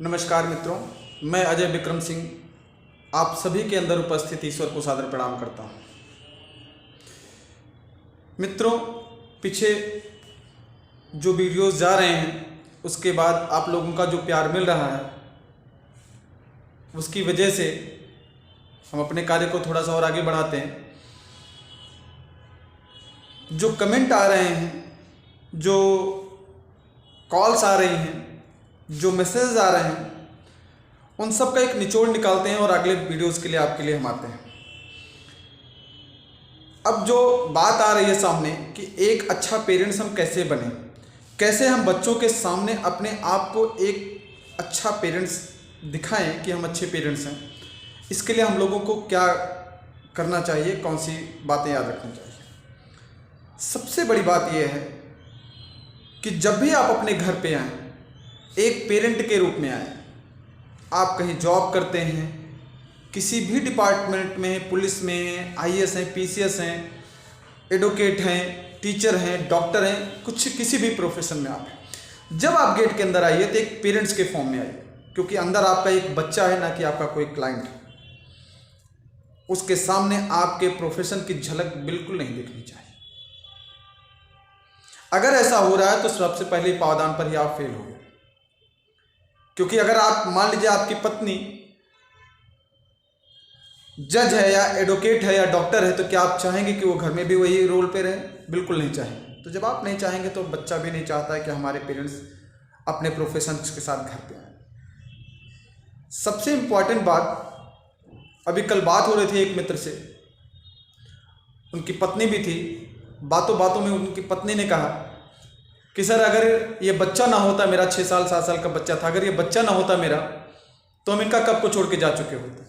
नमस्कार मित्रों, मैं अजय विक्रम सिंह आप सभी के अंदर उपस्थित ईश्वर को सादर प्रणाम करता हूँ। मित्रों, पीछे जो वीडियोस जा रहे हैं उसके बाद आप लोगों का जो प्यार मिल रहा है उसकी वजह से हम अपने कार्य को थोड़ा सा और आगे बढ़ाते हैं। जो कमेंट आ रहे हैं, जो कॉल्स आ रही हैं, जो मैसेज आ रहे हैं, उन सब का एक निचोड़ निकालते हैं और अगले वीडियोस के लिए आपके लिए हम आते हैं। अब जो बात आ रही है सामने कि एक अच्छा पेरेंट्स हम कैसे बने, कैसे हम बच्चों के सामने अपने आप को एक अच्छा पेरेंट्स दिखाएं कि हम अच्छे पेरेंट्स हैं, इसके लिए हम लोगों को क्या करना चाहिए, कौन सी बातें याद रखनी चाहिए। सबसे बड़ी बात यह है कि जब भी आप अपने घर पे आएँ, एक पेरेंट के रूप में आएँ। आप कहीं जॉब करते हैं, किसी भी डिपार्टमेंट में हैं, पुलिस में हैं, आईएएस हैं, पीसीएस हैं, एडवोकेट हैं, टीचर हैं, डॉक्टर हैं, किसी भी प्रोफेशन में आप हैं। जब आप गेट के अंदर आइए तो एक पेरेंट्स के फॉर्म में आइए, क्योंकि अंदर आपका एक बच्चा है, ना कि आपका कोई क्लाइंट है। उसके सामने आपके प्रोफेशन की झलक बिल्कुल नहीं दिखनी चाहिए। अगर ऐसा हो रहा है तो सबसे पहले पावदान पर ही आप फेल हो गए, क्योंकि अगर आप मान लीजिए आपकी पत्नी जज है या एडवोकेट है या डॉक्टर है, तो क्या आप चाहेंगे कि वो घर में भी वही रोल पे रहे? बिल्कुल नहीं चाहेंगे। तो जब आप नहीं चाहेंगे तो बच्चा भी नहीं चाहता है कि हमारे पेरेंट्स अपने प्रोफेशन के साथ घर पे आए। सबसे इम्पॉर्टेंट बात, अभी कल बात हो रही थी एक मित्र से, उनकी पत्नी भी थी। बातों बातों में उनकी पत्नी ने कहा कि सर, अगर ये बच्चा ना होता, मेरा 6 साल 7 साल का बच्चा था, अगर ये बच्चा ना होता मेरा, तो हम इनका कब को छोड़ के जा चुके होते,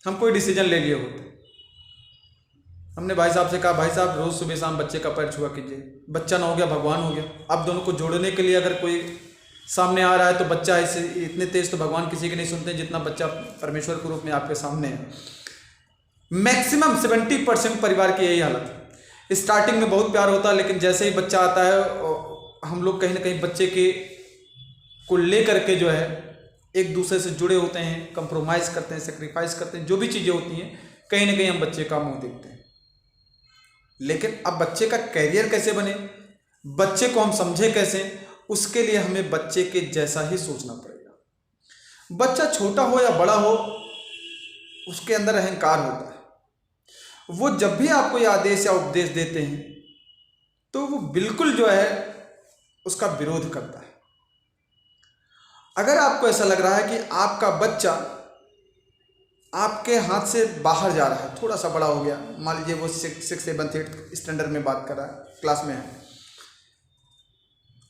हम कोई डिसीजन ले लिए होते। हमने भाई साहब से कहा, भाई साहब रोज़ सुबह शाम बच्चे का पैर छुआ कीजिए, बच्चा ना हो गया भगवान हो गया। अब दोनों को जोड़ने के लिए अगर कोई सामने आ रहा है तो बच्चा ऐसे इतने तेज तो भगवान किसी की नहीं सुनते जितना बच्चा परमेश्वर के रूप में आपके सामने है। मैक्सिमम 70% परिवार की यही हालत है। स्टार्टिंग में बहुत प्यार होता है, लेकिन जैसे ही बच्चा आता है हम लोग कहीं ना कहीं बच्चे के को लेकर के जो है एक दूसरे से जुड़े होते हैं, कंप्रोमाइज़ करते हैं, सेक्रीफाइस करते हैं, जो भी चीज़ें होती हैं कहीं ना कहीं हम बच्चे का मुंह देखते हैं। लेकिन अब बच्चे का कैरियर कैसे बने, बच्चे को हम समझे कैसे, उसके लिए हमें बच्चे के जैसा ही सोचना पड़ेगा। बच्चा छोटा हो या बड़ा हो, उसके अंदर अहंकार होता है। वो जब भी आपको ये आदेश या उपदेश देते हैं तो वो बिल्कुल जो है उसका विरोध करता है। अगर आपको ऐसा लग रहा है कि आपका बच्चा आपके हाथ से बाहर जा रहा है, थोड़ा सा बड़ा हो गया, मान लीजिए वो 6, 7, 8 स्टैंडर्ड में बात कर रहा है, क्लास में है,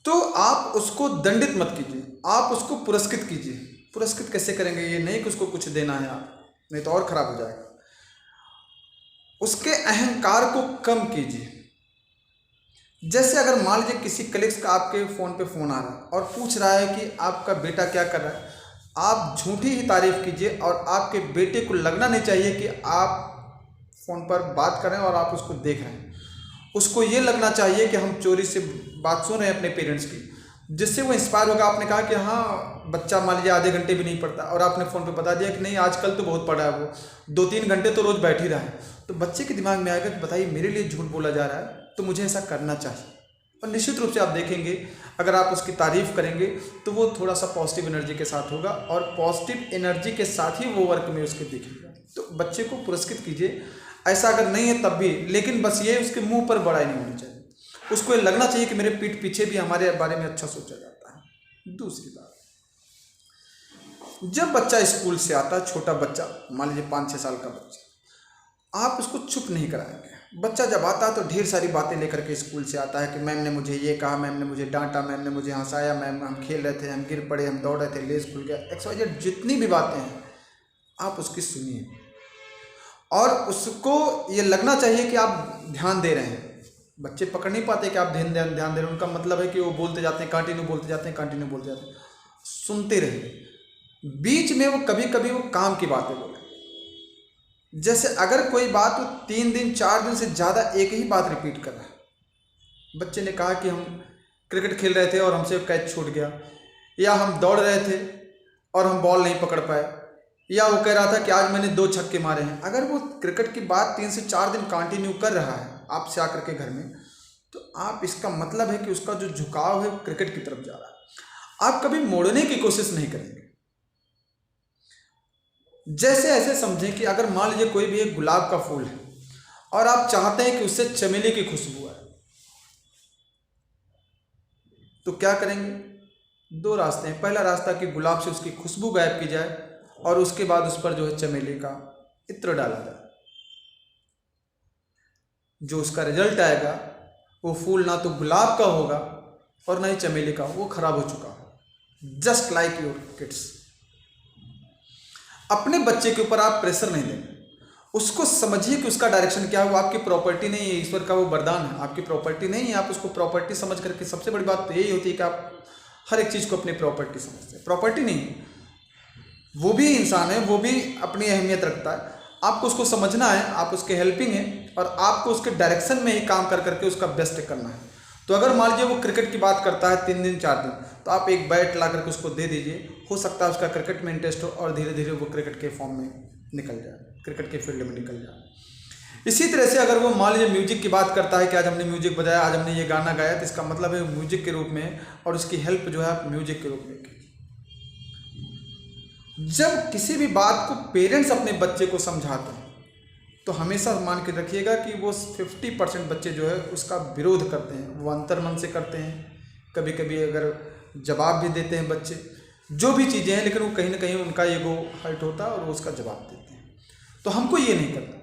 तो आप उसको दंडित मत कीजिए, आप उसको पुरस्कृत कीजिए। पुरस्कृत कैसे करेंगे? ये नहीं कि उसको कुछ देना है आप, नहीं तो और खराब हो जाएगा। उसके अहंकार को कम कीजिए। जैसे अगर मान लीजिए किसी कलीग्स का आपके फ़ोन पे फ़ोन आ रहा है और पूछ रहा है कि आपका बेटा क्या कर रहा है, आप झूठी ही तारीफ़ कीजिए और आपके बेटे को लगना नहीं चाहिए कि आप फ़ोन पर बात कर रहे हैं और आप उसको देख रहे हैं। उसको ये लगना चाहिए कि हम चोरी से बात सुन रहे हैं अपने पेरेंट्स की, जिससे वो इंस्पायर होगा। आपने कहा कि हाँ बच्चा मान लीजिए आधे घंटे भी नहीं पढ़ता और आपने फ़ोन पे बता दिया कि नहीं आजकल तो बहुत पढ़ा है, वो 2-3 घंटे तो रोज़ बैठ ही रहा है, तो बच्चे के दिमाग में आएगा कि बताइए मेरे लिए झूठ बोला जा रहा है, तो मुझे ऐसा करना चाहिए। और निश्चित रूप से आप देखेंगे अगर आप उसकी तारीफ़ करेंगे तो वो थोड़ा सा पॉजिटिव एनर्जी के साथ होगा और पॉजिटिव एनर्जी के साथ ही वो वर्क में उसके दिखेगा। तो बच्चे को पुरस्कृत कीजिए, ऐसा अगर नहीं है तब भी, लेकिन बस ये उसके मुंह पर बड़ाई नहीं होनी चाहिए। उसको ये लगना चाहिए कि मेरे पीठ पीछे भी हमारे बारे में अच्छा सोचा जाता है। दूसरी बात, जब बच्चा स्कूल से आता है, छोटा बच्चा मान लीजिए 5-6 साल का बच्चा, आप उसको चुप नहीं कराएंगे। बच्चा जब आता है तो ढेर सारी बातें लेकर के स्कूल से आता है कि मैम ने मुझे ये कहा, मैम ने मुझे डांटा, मैम ने मुझे हंसाया, मैम हम खेल रहे थे, हम गिर पड़े, हम दौड़ रहे थे, लेस खुल गया, XYZ जितनी भी बातें हैं आप उसकी सुनिए और उसको ये लगना चाहिए कि आप ध्यान दे रहे हैं। बच्चे पकड़ नहीं पाते कि आप ध्यान दे रहे हैं, उनका मतलब है कि वो बोलते जाते हैं, कंटिन्यू बोलते जाते हैं, कंटिन्यू बोलते जाते हैं। सुनते रहिए, बीच में वो कभी कभी वो काम की बातें बोले। जैसे अगर कोई बात वो 3 दिन 4 दिन से ज़्यादा एक ही बात रिपीट कर रहा है। बच्चे ने कहा कि हम क्रिकेट खेल रहे थे और हमसे कैच छूट गया, या हम दौड़ रहे थे और हम बॉल नहीं पकड़ पाए, या वो कह रहा था कि आज मैंने 2 छक्के मारे हैं, अगर वो क्रिकेट की बात 3 से 4 दिन कंटिन्यू कर रहा है आपसे आकर के घर में, तो आप इसका मतलब है कि उसका जो झुकाव है वो क्रिकेट की तरफ जा रहा है। आप कभी मोड़ने की कोशिश नहीं करेंगे। जैसे ऐसे समझें कि अगर मान लीजिए कोई भी एक गुलाब का फूल है और आप चाहते हैं कि उससे चमेली की खुशबू आए, तो क्या करेंगे? 2 रास्ते हैं। पहला रास्ता कि गुलाब से उसकी खुशबू गायब की जाए और उसके बाद उस पर जो है चमेली का इत्र डाला जाए। जो उसका रिजल्ट आएगा वो फूल ना तो गुलाब का होगा और ना ही चमेली का, वो खराब हो चुका है। Just like your kids. अपने बच्चे के ऊपर आप प्रेशर नहीं देंगे, उसको समझिए कि उसका डायरेक्शन क्या है। वो आपकी प्रॉपर्टी नहीं है, ईश्वर का वो वरदान है, आपकी प्रॉपर्टी नहीं है। आप उसको प्रॉपर्टी समझ करके, सबसे बड़ी बात तो यही होती है कि आप हर एक चीज़ को अपनी प्रॉपर्टी समझते हैं। प्रॉपर्टी नहीं है, वो भी इंसान है, वो भी अपनी अहमियत रखता है। आपको उसको समझना है, आप उसके हेल्पिंग हैं और आपको उसके डायरेक्शन में ही काम कर करके उसका बेस्ट करना है। तो अगर मान लीजिए वो क्रिकेट की बात करता है 3 दिन 4 दिन, तो आप एक बैट ला करके उसको दे दीजिए। हो सकता है उसका क्रिकेट में इंटरेस्ट हो और धीरे धीरे वो क्रिकेट के फॉर्म में निकल जाए, क्रिकेट के फील्ड में निकल जाए। इसी तरह से अगर वो मान लीजिए म्यूजिक की बात करता है कि आज हमने म्यूजिक बजाया, आज हमने ये गाना गाया, तो इसका मतलब है म्यूजिक के रूप में, और उसकी हेल्प जो है आप म्यूजिक के रूप में कीजिए। जब किसी भी बात को पेरेंट्स अपने बच्चे को समझाते हैं तो हमेशा मान के रखिएगा कि वो 50% बच्चे जो है उसका विरोध करते हैं, वो अंतर्मन से करते हैं। कभी कभी अगर जवाब भी देते हैं बच्चे, जो भी चीज़ें हैं, लेकिन वो कहीं ना कहीं उनका ईगो हर्ट होता है और वो उसका जवाब देते हैं। तो हमको ये नहीं करना।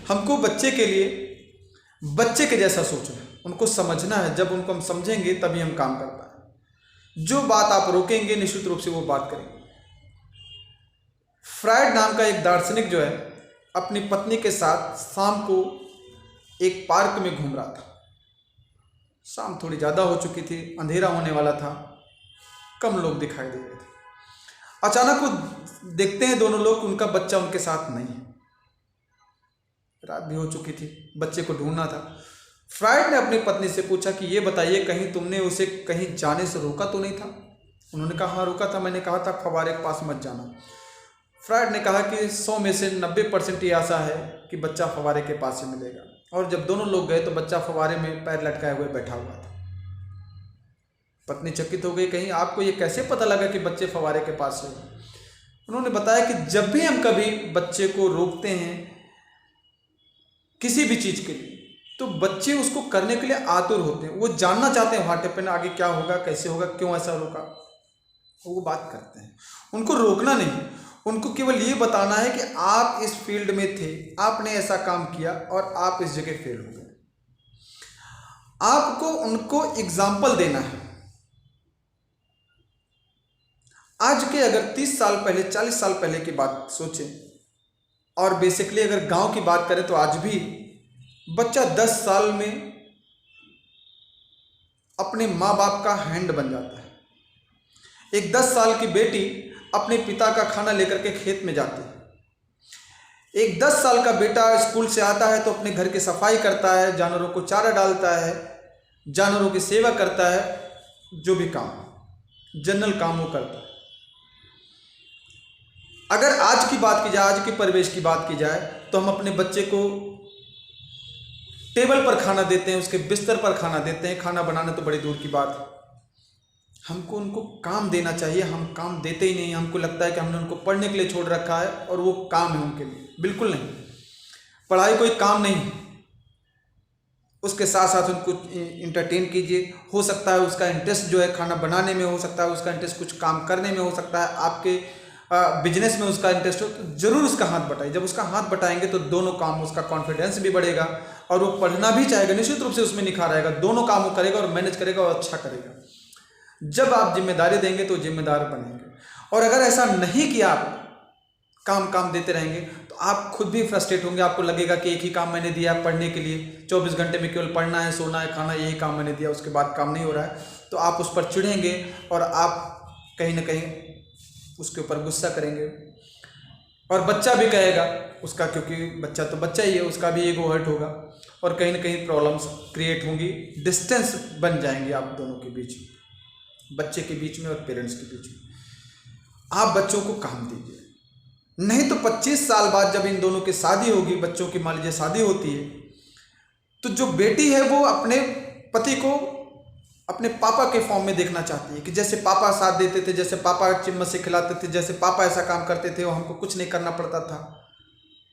हमको बच्चे के लिए बच्चे के जैसा सोचना है, उनको समझना है। जब उनको हम समझेंगे तभी हम काम कर पाएंगे। जो बात आप रोकेंगे निश्चित रूप से वो बात करेंगे। फ्रायड नाम का एक दार्शनिक जो है अपनी पत्नी के साथ शाम को एक पार्क में घूम रहा था। शाम थोड़ी ज़्यादा हो चुकी थी, अंधेरा होने वाला था, कम लोग दिखाई दे रहे थे। अचानक वो देखते हैं दोनों लोग, उनका बच्चा उनके साथ नहीं है। रात भी हो चुकी थी, बच्चे को ढूंढना था। फ्रायड ने अपनी पत्नी से पूछा कि ये बताइए, कहीं तुमने उसे कहीं जाने से रोका तो नहीं था? उन्होंने कहा हाँ रोका था, मैंने कहा था फव्वारे के पास मत जाना। फ्रायड ने कहा कि 100 में से 90% ये आशा है कि बच्चा फव्वारे के पास ही मिलेगा। और जब दोनों लोग गए तो बच्चा फव्वारे में पैर लटकाए हुए बैठा हुआ था। पत्नी चकित हो गई, कहीं आपको ये कैसे पता लगा कि बच्चे फव्वारे के पास है? उन्होंने बताया कि जब भी हम कभी बच्चे को रोकते हैं किसी भी चीज़ के लिए, तो बच्चे उसको करने के लिए आतुर होते हैं। वो जानना चाहते हैं व्हाट हैपेंड, आगे क्या होगा, कैसे होगा, क्यों ऐसा रोका, वो बात करते हैं। उनको रोकना नहीं, उनको केवल ये बताना है कि आप इस फील्ड में थे, आपने ऐसा काम किया और आप इस जगह फेल हो गए। आपको उनको एग्जाम्पल देना है। आज के अगर 30 साल पहले, 40 साल पहले की बात सोचें, और बेसिकली अगर गांव की बात करें तो आज भी बच्चा 10 साल में अपने माँ बाप का हैंड बन जाता है। एक 10 साल की बेटी अपने पिता का खाना लेकर के खेत में जाती है। एक 10 साल का बेटा स्कूल से आता है तो अपने घर की सफाई करता है, जानवरों को चारा डालता है, जानवरों की सेवा करता है, जो भी काम जनरल काम वो करता है। अगर आज की बात की जाए, आज के परिवेश की बात की जाए, तो हम अपने बच्चे को टेबल पर खाना देते हैं, उसके बिस्तर पर खाना देते हैं। खाना बनाना तो बड़ी दूर की बात है। हमको उनको काम देना चाहिए, हम काम देते ही नहीं। हमको लगता है कि हमने उनको पढ़ने के लिए छोड़ रखा है और वो काम है उनके लिए। बिल्कुल नहीं, पढ़ाई कोई काम नहीं है। उसके साथ साथ उनको इंटरटेन कीजिए। हो सकता है उसका इंटरेस्ट जो है खाना बनाने में, हो सकता है उसका इंटरेस्ट कुछ काम करने में, हो सकता है आपके बिजनेस में उसका इंटरेस्ट हो, तो जरूर उसका हाथ बटाइए। जब उसका हाथ बटाएंगे तो दोनों काम, उसका कॉन्फिडेंस भी बढ़ेगा और वो पढ़ना भी चाहेगा, निश्चित रूप से उसमें निखार आएगा। दोनों काम वो करेगा और मैनेज करेगा और अच्छा करेगा। जब आप जिम्मेदारी देंगे तो जिम्मेदार बनेंगे। और अगर ऐसा नहीं किया, आप काम देते रहेंगे, तो आप खुद भी फ्रस्ट्रेट होंगे। आपको लगेगा कि एक ही काम मैंने दिया पढ़ने के लिए, 24 घंटे में केवल पढ़ना है, सोना है, खाना, यही काम मैंने दिया, उसके बाद काम नहीं हो रहा है। तो आप उस पर चिढ़ेंगे और आप कहीं ना कहीं उसके ऊपर गुस्सा करेंगे। और बच्चा भी कहेगा उसका, क्योंकि बच्चा तो बच्चा ही है, उसका भी ईगो हर्ट होगा और कहीं ना कहीं प्रॉब्लम्स क्रिएट होंगी, डिस्टेंस बन जाएंगे आप दोनों के बीच। बच्चे के बीच में और पेरेंट्स के बीच में। आप बच्चों को काम दीजिए, नहीं तो 25 साल बाद जब इन दोनों की शादी होगी, बच्चों की मान लीजिए शादी होती है, तो जो बेटी है वो अपने पति को अपने पापा के फॉर्म में देखना चाहती है कि जैसे पापा साथ देते थे, जैसे पापा चम्मच से खिलाते थे, जैसे पापा ऐसा काम करते थे और हमको कुछ नहीं करना पड़ता था,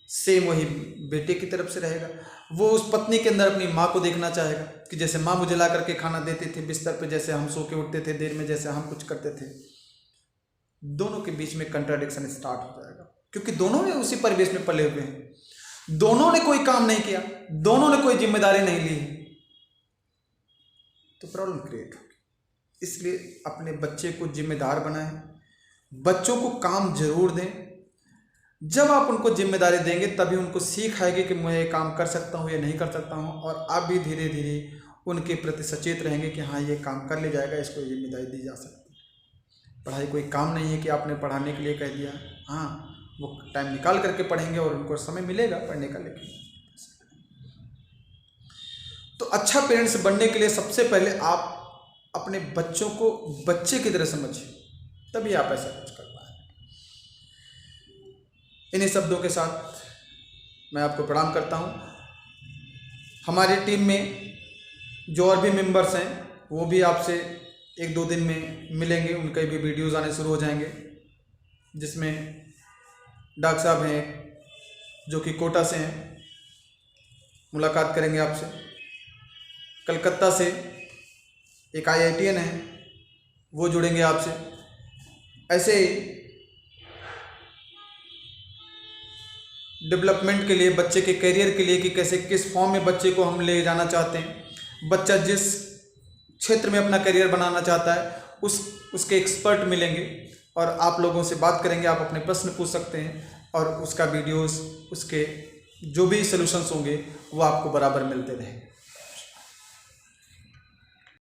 सेम वही बेटे की तरफ से रहेगा। वो उस पत्नी के अंदर अपनी माँ को देखना चाहेगा कि जैसे माँ मुझे ला करके खाना देती थी बिस्तर पे, जैसे हम सो के उठते थे देर में, जैसे हम कुछ करते थे। दोनों के बीच में कंट्राडिक्शन स्टार्ट हो जाएगा, क्योंकि दोनों ने उसी परिवेश में पले हुए हैं, दोनों ने कोई काम नहीं किया, दोनों ने कोई जिम्मेदारी नहीं ली, तो प्रॉब्लम क्रिएट होगी। इसलिए अपने बच्चे को जिम्मेदार बनाएं, बच्चों को काम जरूर दें। जब आप उनको जिम्मेदारी देंगे तभी उनको सीख आएगी कि मैं ये काम कर सकता हूँ या नहीं कर सकता हूँ, और आप भी धीरे धीरे उनके प्रति सचेत रहेंगे कि हाँ ये काम कर ले जाएगा, इसको जिम्मेदारी दी जा सकती है। पढ़ाई कोई काम नहीं है कि आपने पढ़ाने के लिए कह दिया, हाँ वो टाइम निकाल करके पढ़ेंगे और उनको समय मिलेगा पढ़ने का। लेकिन तो अच्छा पेरेंट्स बनने के लिए सबसे पहले आप अपने बच्चों को बच्चे की तरह समझिए, तभी आप ऐसा कुछ कर पाएंगे। इन्हीं शब्दों के साथ मैं आपको प्रणाम करता हूँ। हमारी टीम में जो और भी मेंबर्स हैं वो भी आपसे 1-2 दिन में मिलेंगे, उनके भी वीडियोज़ आने शुरू हो जाएंगे, जिसमें डॉक्टर साहब हैं जो कि कोटा से हैं, मुलाकात करेंगे आपसे। कलकत्ता से एक IITian है, वो जुड़ेंगे आपसे। ऐसे ही डेवलपमेंट के लिए, बच्चे के करियर के लिए कि कैसे किस फॉर्म में बच्चे को हम ले जाना चाहते हैं, बच्चा जिस क्षेत्र में अपना करियर बनाना चाहता है उसके एक्सपर्ट मिलेंगे और आप लोगों से बात करेंगे। आप अपने प्रश्न पूछ सकते हैं और उसका वीडियोस, उसके जो भी सॉल्यूशंस होंगे वो आपको बराबर मिलते रहेंगे।